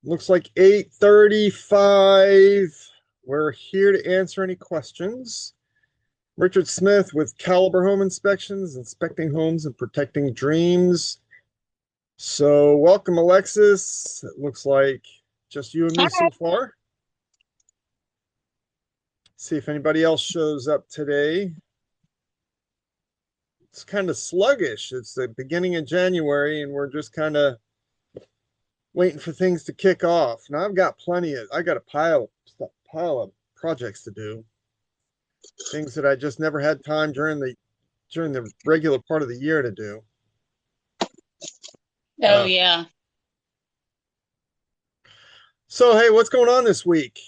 Looks like 8:35. We're here to answer any questions. Richard Smith with Calibre Home Inspections, inspecting homes and protecting dreams. So, welcome, Alexis. It looks like just you and me so far. See if anybody else shows up today. It's kind of sluggish. It's the beginning of January, and we're just kind of waiting for things to kick off. Now, I got a pile of projects to do. Things that I just never had time during the regular part of the year to do. Oh Uh, yeah. so hey, what's going on this week?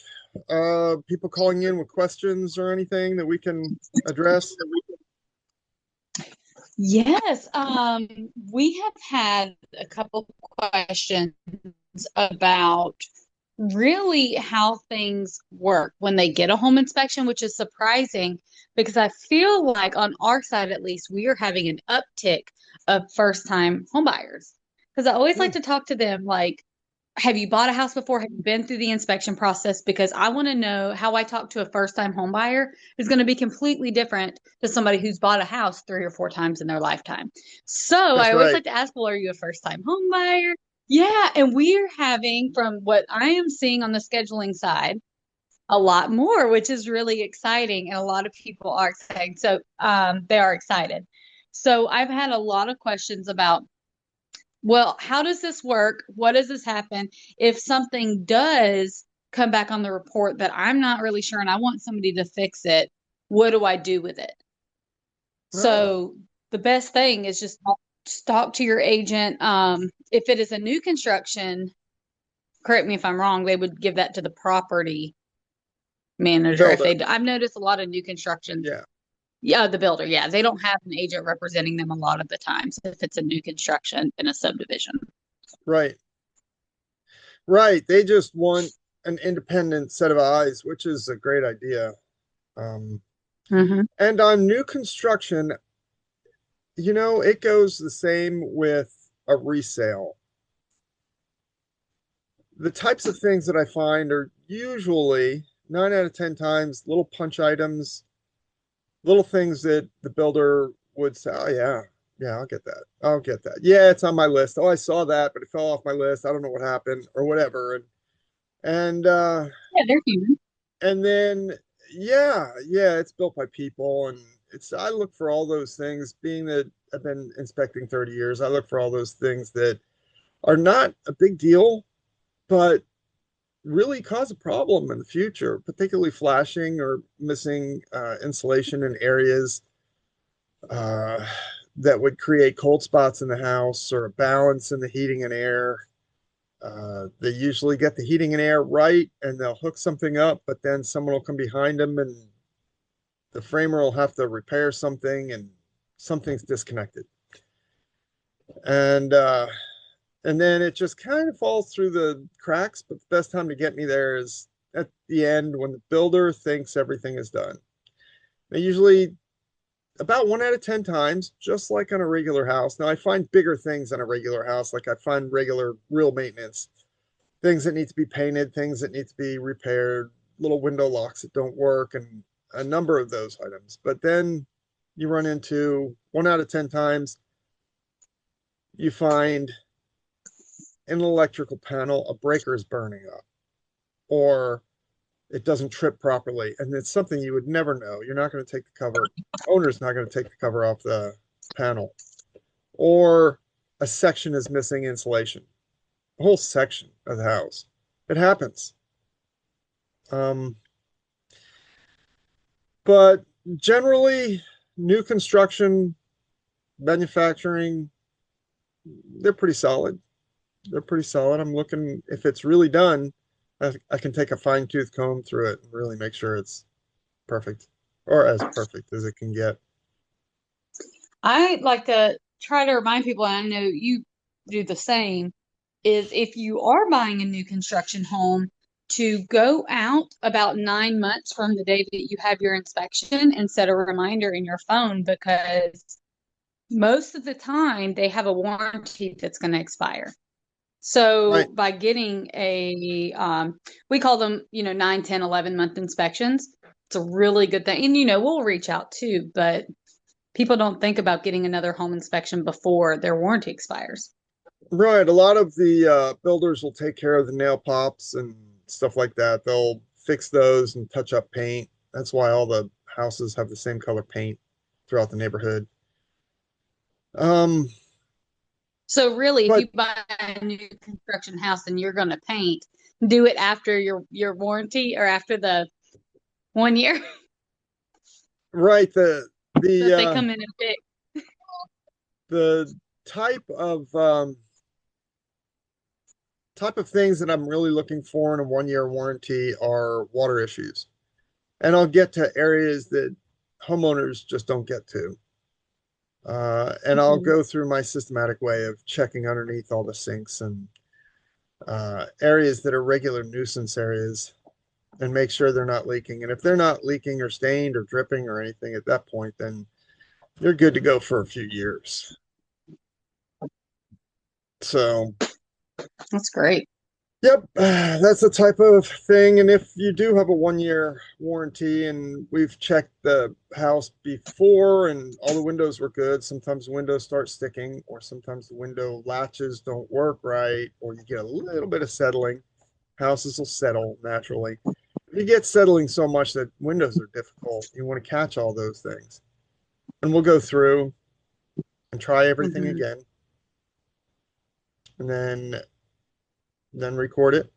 People calling in with questions or anything that we can address? Yes. We have had a couple questions about really how things work when they get a home inspection, which is surprising because I feel like on our side at least we are having an uptick of first time home buyers. Because I always Hmm, like to talk to them like, have you bought a house before? Have you been through the inspection process? Because I want to know how I talk to a first time home buyer is going to be completely different to somebody who's bought a house 3 or 4 times in their lifetime. So I that's always right. like to ask, well, are you a first time home buyer? Yeah. And we're having, from what I am seeing on the scheduling side, a lot more, which is really exciting. And a lot of people are excited. So they are excited. So I've had a lot of questions about, well, how does this work? What does this happen if something does come back on the report that I'm not really sure and I want somebody to fix it? What do I do with it? Oh, So the best thing is just talk to your agent. If it is a new construction, correct me if I'm wrong, they would give that to the property manager. If builder. they, I've noticed a lot of new constructions. Yeah, Yeah, the builder. Yeah, they don't have an agent representing them a lot of the times if it's a new construction in a subdivision. right, right. They just want an independent set of eyes, which is a great idea. Um, Mm-hmm. and on new construction, it goes the same with a resale. The types of things that I find are usually 9 out of 10 times little punch items, little things that the builder would say, "Oh yeah, yeah, I'll get that. I'll get that. Yeah, it's on my list. Oh, I saw that, but it fell off my list. I don't know what happened or whatever." And Yeah, they're human. and then yeah, it's built by people, and it's I look for all those things. Being that I've been inspecting 30 years, I look for all those things that are not a big deal, but really cause a problem in the future, particularly flashing or missing insulation in areas uh, that would create cold spots in the house or a balance in the heating and air. They usually get the heating and air right and they'll hook something up, but then someone will come behind them and the framer will have to repair something and something's disconnected. And uh, and then it just kind of falls through the cracks. But the best time to get me there is at the end when the builder thinks everything is done. They usually about 1 out of 10 times, just like on a regular house. Now I find bigger things on a regular house, like I find regular real maintenance, things that need to be painted, things that need to be repaired, little window locks that don't work, and a number of those items. But then you run into 1 out of 10 times, you find in an electrical panel a breaker is burning up, or it doesn't trip properly, and it's something you would never know. You're not going to take the cover. Owner's not going to take the cover off the panel, or a section is missing insulation. A whole section of the house. It happens. Um, but generally, new construction, manufacturing, they're pretty solid. They're pretty solid. I'm looking if it's really done, I can take a fine tooth comb through it and really make sure it's perfect or as perfect as it can get. I like to try to remind people, and I know you do the same, is if you are buying a new construction home, to go out about 9 months from the day that you have your inspection and set a reminder in your phone because most of the time they have a warranty that's going to expire. So Right. by getting we call them, 9, 10, 11 month inspections. It's a really good thing. And, we'll reach out too, but people don't think about getting another home inspection before their warranty expires. Right. A lot of the builders will take care of the nail pops and stuff like that. They'll fix those and touch up paint. That's why all the houses have the same color paint throughout the neighborhood. Um, So really, if but you buy a new construction house and you're going to paint, do it after your warranty or after the 1 year. right, So the if they uh, come in and fix. the type of type of things that I'm really looking for in a 1 year warranty are water issues. And I'll get to areas that homeowners just don't get to. And I'll Mhm. go through my systematic way of checking underneath all the sinks and areas that are regular nuisance areas and make sure they're not leaking. And if they're not leaking or stained or dripping or anything at that point, then you're good to go for a few years. So, That's great. yep, that's the type of thing. And if you do have a 1 year warranty and we've checked the house before and all the windows were good, sometimes the windows start sticking, or sometimes the window latches don't work right, or you get a little bit of settling. Houses will settle naturally. You get settling so much that windows are difficult. You want to catch all those things. And we'll go through and try everything Hmm. again and then record it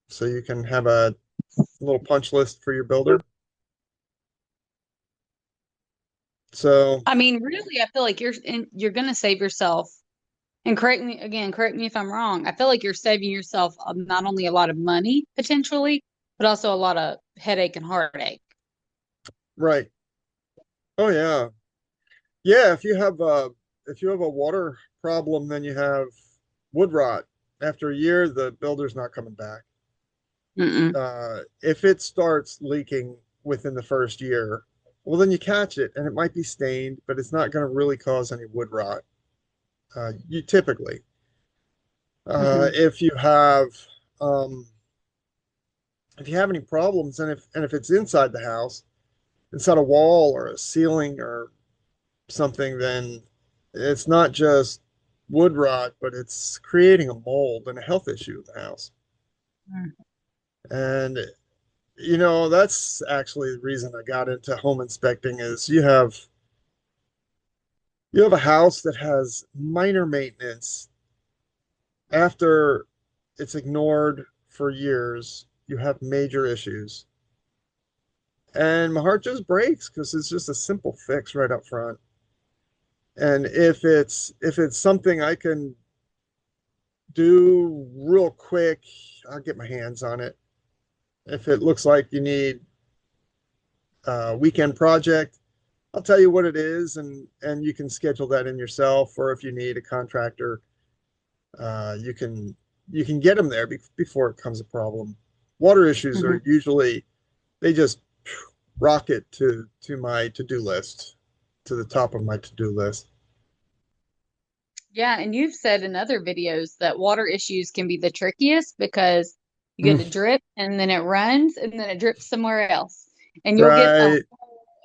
so you can have a little punch list for your builder. So, I mean, really, I feel like you're going to save yourself. And correct me if I'm wrong. I feel like you're saving yourself not only a lot of money potentially, but also a lot of headache and heartache. right. Oh yeah. Yeah, if you have a water problem, then you have wood rot. After a year, the builder's not coming back. Mm-mm. If it starts leaking within the first year, well, then you catch it and it might be stained, but it's not going to really cause any wood rot. You typically, Hmm. if you have, um, if you have any problems, and if it's inside the house, inside a wall or a ceiling or something, then it's not just wood rot, but it's creating a mold and a health issue in the house. And that's actually the reason I got into home inspecting is you have a house that has minor maintenance after it's ignored for years, you have major issues. And my heart just breaks because it's just a simple fix right up front. And if it's something I can do real quick, I'll get my hands on it. If it looks like you need a weekend project, I'll tell you what it is, and you can schedule that in yourself. Or if you need a contractor, you can get them there before it becomes a problem. Water issues Hmm. are usually they just rocket to my to-do list, to the top of my to-do list. Yeah, and you've said in other videos that water issues can be the trickiest because you get a Mm, drip and then it runs and then it drips somewhere else. And you'll get right.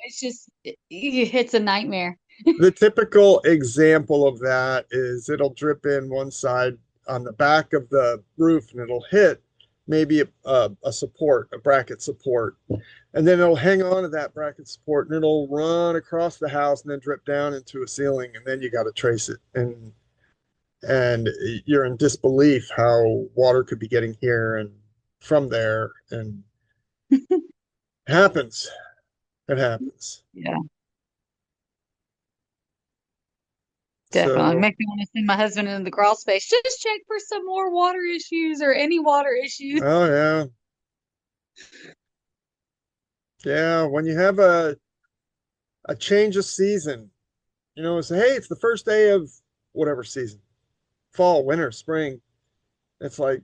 it's just, it's a nightmare. The typical example of that is it'll drip in one side on the back of the roof and it'll hit maybe a support, a bracket support. And then it'll hang on to that bracket support and it'll run across the house and then drip down into a ceiling. And then you got to trace it. And you're in disbelief how water could be getting here and from there. And it happens. It happens. Yeah, definitely. So, Makes me want to send my husband into the crawl space. Just check for some more water issues or any water issues. oh yeah. Yeah. When you have a change of season, say, hey, it's the first day of whatever season, fall, winter, spring. It's like,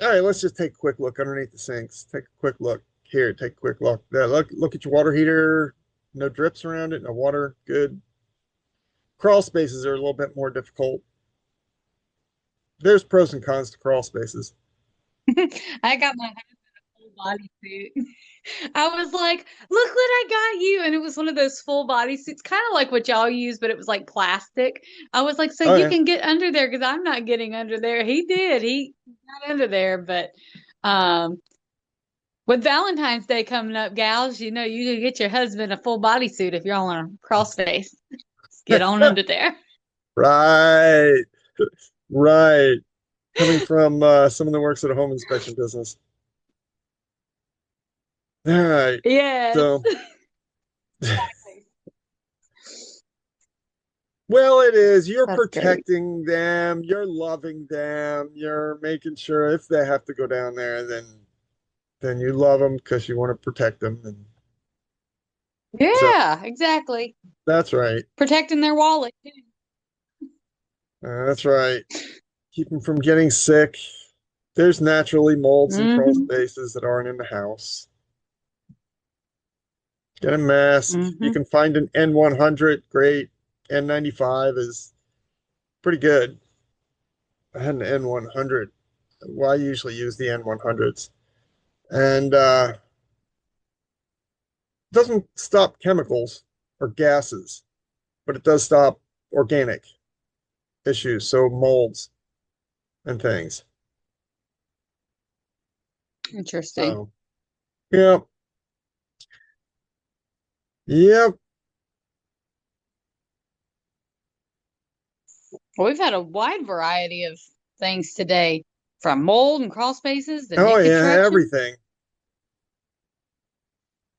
all right, let's just take a quick look underneath the sinks. Take a quick look here. Take a quick look there. Look at your water heater. No drips around it. No water. Good. Crawl spaces are a little bit more difficult. there's pros and cons to crawl spaces. I got my full body suit. I was like, look what I got you. And it was one of those full body suits, kind of like what y'all use, but it was like plastic. I was like, so Oh you yeah. can get under there because I'm not getting under there. He did. He got under there. But um, with Valentine's Day coming up, gals, you can get your husband a full body suit if you're on a crawl space. Get on under there. Right. Right. Coming from someone that works at a home inspection business. All right. Yes. So, well, it is. You're That's great. protecting them, you're loving them, you're making sure if they have to go down there, then you love them because you want to protect them. And so Yeah, exactly. that's right. Protecting their wallet. That's right. Keep them from getting sick. There's naturally molds and crawl Hmm. spaces that aren't in the house. Get a mask. You Hmm. can find an N100, great. N95 is pretty good. I had an N100. Well, I usually use the N100s. And doesn't stop chemicals or gases, but it does stop organic issues, so molds and things. Interesting. So, yeah, yep. Well, we've had a wide variety of things today, from mold and crawl spaces to Oh, new yeah, construction. everything.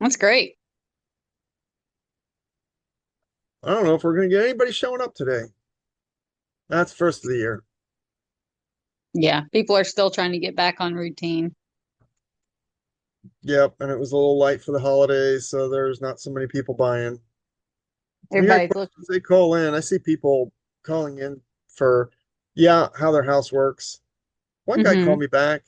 That's great. I don't know if we're going to get anybody showing up today. That's first of the year. Yeah, people are still trying to get back on routine. Yep, and it was a little light for the holidays, so there's not so many people buying. We got Everybody's looking. questions they call in. I see people calling in for, yeah, how their house works. One guy called Hmm. me back.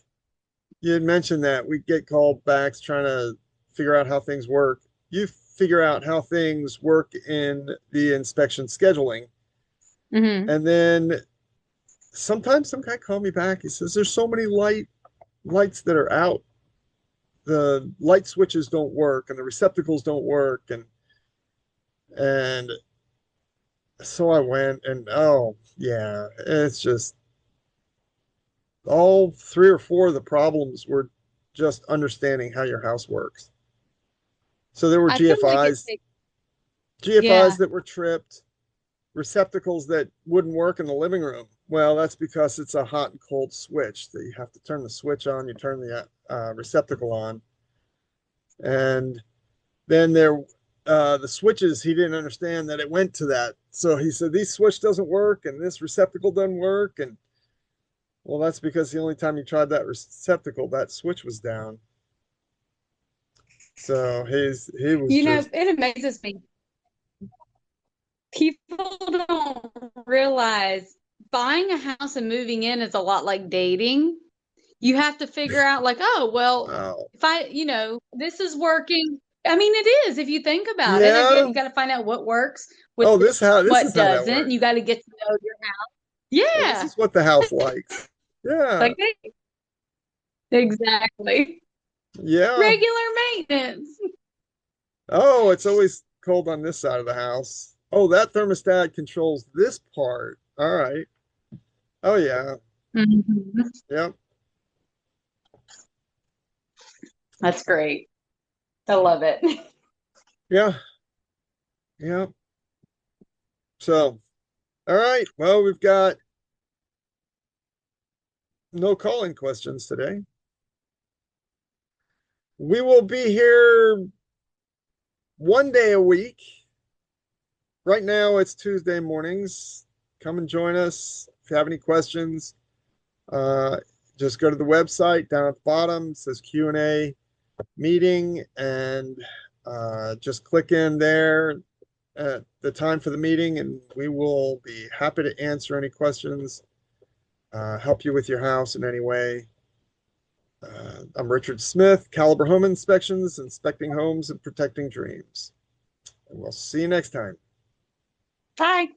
You had mentioned that we get called backs trying to figure out how things work. You figure out how things work in the inspection scheduling. Hmm. And then sometimes some guy called me back. He says, there's so many lights that are out. The light switches don't work and the receptacles don't work. And so I went and oh yeah, it's just all three or four of the problems were just understanding how your house works. So there were I feel like it GFIs, takes, GFIs yeah. that were tripped, receptacles that wouldn't work in the living room. Well, that's because it's a hot and cold switch that you have to turn the switch on, you turn the receptacle on, and then the switches he didn't understand that it went to that. So he said this switch doesn't work and this receptacle doesn't work, and well, that's because the only time you tried that receptacle, that switch was down. So he was just It amazes me. People don't realize buying a house and moving in is a lot like dating. You have to figure out, like, oh, well, wow. if this is working. I mean, it is if you think about it. I get Yeah. you got to find out what works with Oh, this, this is what how that doesn't. works. You got to get to know your Oh, this Yeah, is what the house likes. Yeah. like exactly. Yeah. Regular maintenance. Oh, it's always cold on this side of the house. Oh, that thermostat controls this part. All right. Oh, yeah. Mhm. Yep. That's great. I love it. Yeah. Yep. So, all right. Well, we've got no calling questions today. We will be here one day a week. Right now, it's Tuesday mornings. Come and join us. If you have any questions, uh, just go to the website down at the bottom. It says Q&A meeting, and just click in there at the time for the meeting, and we will be happy to answer any questions, help you with your house in any way. I'm Richard Smith, Calibre Home Inspections, inspecting homes and protecting dreams. And we'll see you next time. Bye.